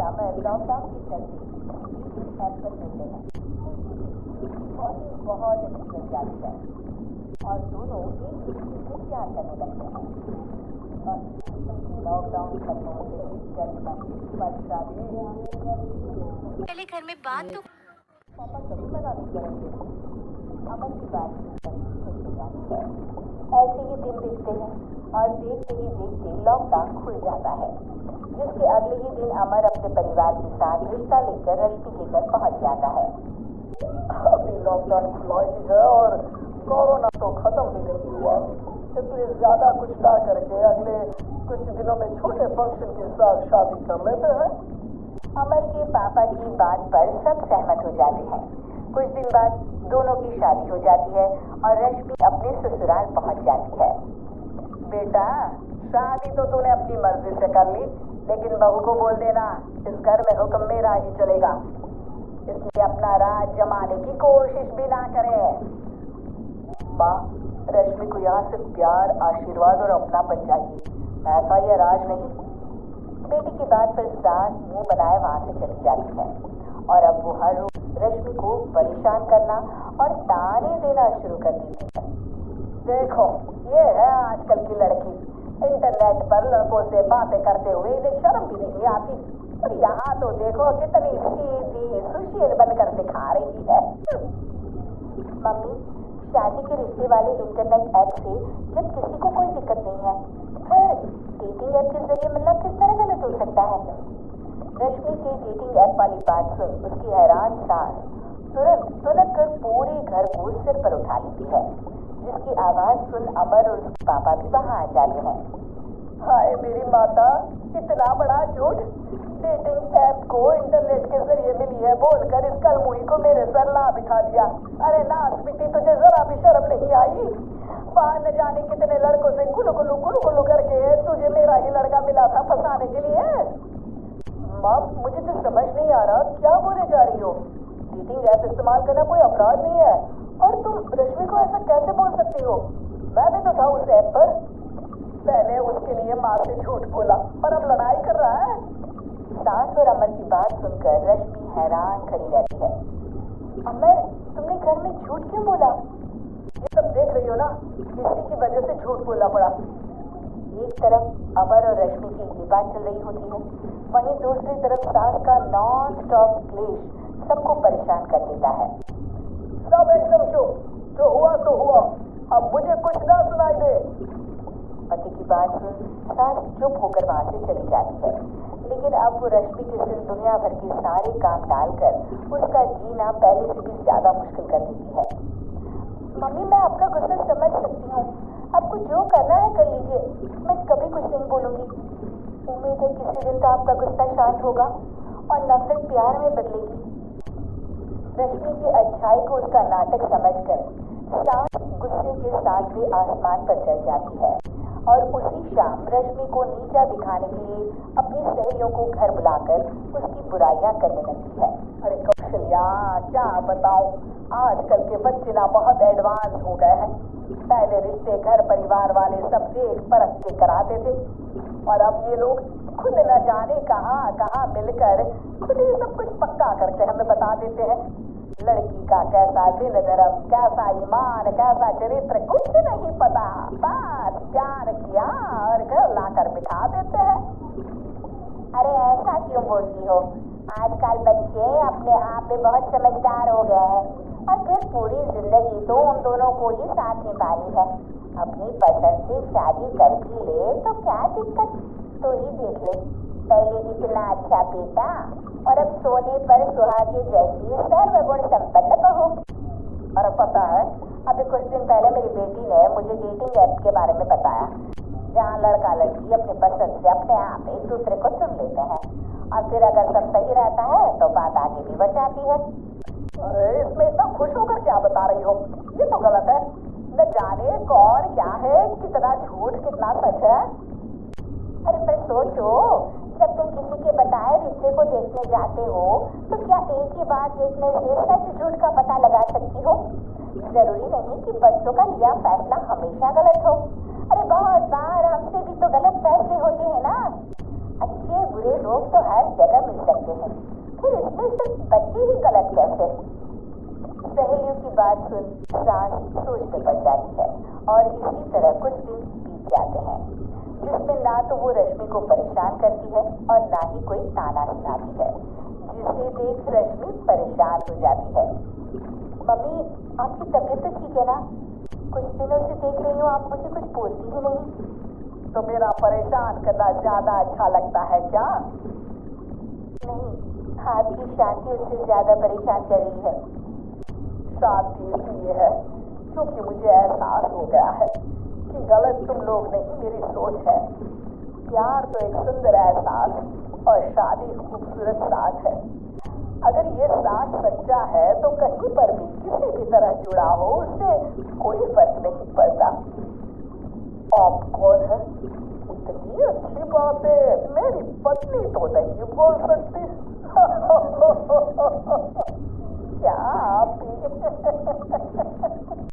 अमर lockdown के चलते dating app पर मिलते हैं। उनकी बहुत अच्छी बन जाती है और दोनों एक दूसरे से प्यार करने लगते हैं। लॉकडाउन खत्म होते ही पहले घर में बात तो पापा कभी मना नहीं करेंगे। अमर की बात सुनकर ही खुश हो जाती है। ऐसे ही दिन बीतते हैं और देखते ही देखते लॉकडाउन खुल जाता है, जिसके अगले ही दिन अमर अपने परिवार के साथ रिश्ता लेकर रश्मि के घर पहुंच जाता है। अभी लॉकडाउन खुला ही है और कोरोना तो खत्म भी नहीं हुआ, इसलिए ज्यादा कुछ ना करके अगले कुछ दिनों में छोटे फंक्शन के साथ शादी कर लेते हैं। अमर के पापा की बात पर सब सहमत हो जाते हैं। कुछ दिन बाद दोनों की शादी हो जाती है और रश्मि अपने ससुराल पहुंच जाती है। बेटा, शादी तो तूने अपनी मर्जी से कर ली, लेकिन बहू को बोल देना इस घर में हुक्म मेरा ही चलेगा, इसलिए अपना राज जमाने की कोशिश भी ना करे। माँ, रश्मि को यहाँ सिर्फ प्यार, आशीर्वाद और अपनापन चाहिए, ऐसा ये राज नहीं। बेटी की बात पर सास मुंह बनाए वहां से चली जाती है और अब वो हर रोज रश्मि को परेशान करना और ताने देना शुरू कर देती है। देखो, ये है आजकल की लड़की, इंटरनेट पर लड़कों से बातें करते हुए इन्हें शर्म भी नहीं आती, और यहाँ तो देखो कितनी सीधी सुशील बनकर दिखा रही है। मम्मी, शादी के रिश्ते वाले इंटरनेट ऐप से जब किसी को कोई दिक्कत नहीं है, फिर डेटिंग ऐप के जरिए मिलना किस तरह गलत हो सकता है? रश्मि के डेटिंग ऐप वाली बात सुन उसकी हैरान सास तुरंत सुलग कर पूरे घर को सिर पर उठा लेती है, जिसकी आवाज सुन अमर और उसके पापा भी वहां आ जाते हैं। हाय मेरी माता, इतना बड़ा झूठ! डेटिंग ऐप को इंटरनेट के जरिए मिली है बोलकर इस कलमुही को मेरे सर ला बिठा दिया। अरे नास बेटी, तुझे जरा भी शर्म नहीं आई? वहां न जाने कितने लड़कों से गुलू करके तुझे मेरा ही लड़का मिला था फंसाने के लिए। माँ, मुझे तो समझ नहीं आ रहा क्या बोले जा रही हो। डेटिंग ऐप इस्तेमाल करना कोई अपराध नहीं है, और तुम रश्मि को ऐसा कैसे बोल सकती हो? मैं भी तो था उस ऐप पर। पहले उसके लिए माँ से झूठ बोला और अब लड़ाई कर रहा है। सास और अमर की बात सुनकर रश्मि हैरान खड़ी रहती है। अमर, तुमने घर में झूठ क्यों बोला? ये सब देख रही हो ना, इसी की वजह से झूठ बोलना पड़ा। एक तरफ अमर और रश्मि की ये बात चल रही होती है, वहीं दूसरी तरफ सास का नॉन स्टॉप क्लेश सबको परेशान कर देता है। सब एकदम चुप, जो हुआ तो हुआ, अब मुझे कुछ ना सुनाई दे। पति की बात सुन सास चुप होकर वहां से चली जाती है, लेकिन अब वो रश्मि के सिर दुनिया भर के सारे काम डालकर उसका जीना पहले से भी ज्यादा मुश्किल कर देती है। मम्मी, मैं आपका गुस्सा समझ सकती हूँ, आपको जो करना है कर लीजिए, मैं कभी कुछ नहीं बोलूंगी। उम्मीद है किसी दिन तो आपका गुस्सा शांत होगा और नफरत प्यार में बदलेगी। रश्मि की अच्छाई को उसका नाटक समझकर सास गुस्से के साथ भी आसमान पर चढ़ जाती है और उसी शाम रश्मि को नीचा दिखाने के लिए अपनी सहेलियों को घर बुलाकर उसकी बुराइयां करने लगती है। अरे कौशल्या, क्या बताऊं, आजकल के बच्चे ना बहुत एडवांस हो गए हैं। पहले रिश्ते घर परिवार वाले सब देख परख के कराते थे, और अब ये लोग खुद न जाने कहाँ मिलकर खुद ही सब कुछ पक्का करके हमें बता देते हैं। लड़की का कैसा दिन धर्म, कैसा ईमान, कैसा चरित्र कुछ नहीं पता, बस प्यार किया और घर लाकर बिठा देते हैं। अरे ऐसा क्यों बोलती हो? आजकल बच्चे अपने आप में बहुत समझदार हो गए हैं, और फिर पूरी जिंदगी तो उन दोनों को ही साथ निभानी है। अपनी पसंद से शादी कर भी ले तो क्या दिक्कत? तो ही देख ले, पहले इतना अच्छा बेटा और अब सोने पर सुहागे जैसी सर्वगुण संपन्न बहू। और पता है, अभी कुछ दिन पहले मेरी बेटी ने मुझे डेटिंग ऐप के बारे में बताया, जहाँ लड़का लड़की अपनी पसंद से अपने आप एक दूसरे को चुन लेते हैं, और फिर अगर सब सही रहता है तो बात आगे भी बढ़ जाती है। अरे इसमें इतना खुश होकर क्या बता रही हो? ये तो गलत है। न जाने कौन क्या है, कितना झूठ कितना सच है। अरे पर सोचो, जब तुम किसी के बताए रिश्ते को देखने जाते हो तो क्या एक ही बार देखने से सच झूठ का पता लगा सकती हो? जरूरी नहीं कि बच्चों का लिया फैसला हमेशा गलत हो। अरे बहुत बार हमसे भी तो गलत फैसले होते हैं ना। अच्छे बुरे लोग तो हर जगह मिल सकते हैं, फिर इसमें सिर्फ बच्चे ही गलत कैसे? सहेलियों की बात सुन सांस सोच में पड़ जाती है और इसी तरह कुछ दिन बीत जाते हैं जिसमें ना तो वो रश्मि को परेशान करती है और ना ही कोई ताना सुनाती है, जिसे देख रश्मि परेशान हो जाती है। मम्मी, आपकी तबीयत तो ठीक है ना? कुछ दिनों से देख रही हूँ आप मुझे कुछ बोलती ही नहीं। तो मेरा परेशान करना ज्यादा अच्छा लगता है क्या? नहीं, आपकी शांति उससे ज्यादा परेशान कर रही है। शांति इसलिए है क्योंकि मुझे एहसास हो गया है कि गलत तुम लोग नहीं, मेरी सोच है। प्यार तो एक सुंदर एहसास और शादी खूबसूरत साथ है। अगर ये साथ सच्चा है तो कहीं पर भी किसी भी तरह जुड़ा हो उससे कोई फर्क नहीं पड़ता। आप कौन है? इतनी अच्छी बातें मेरी पत्नी तो नहीं बोल सकती।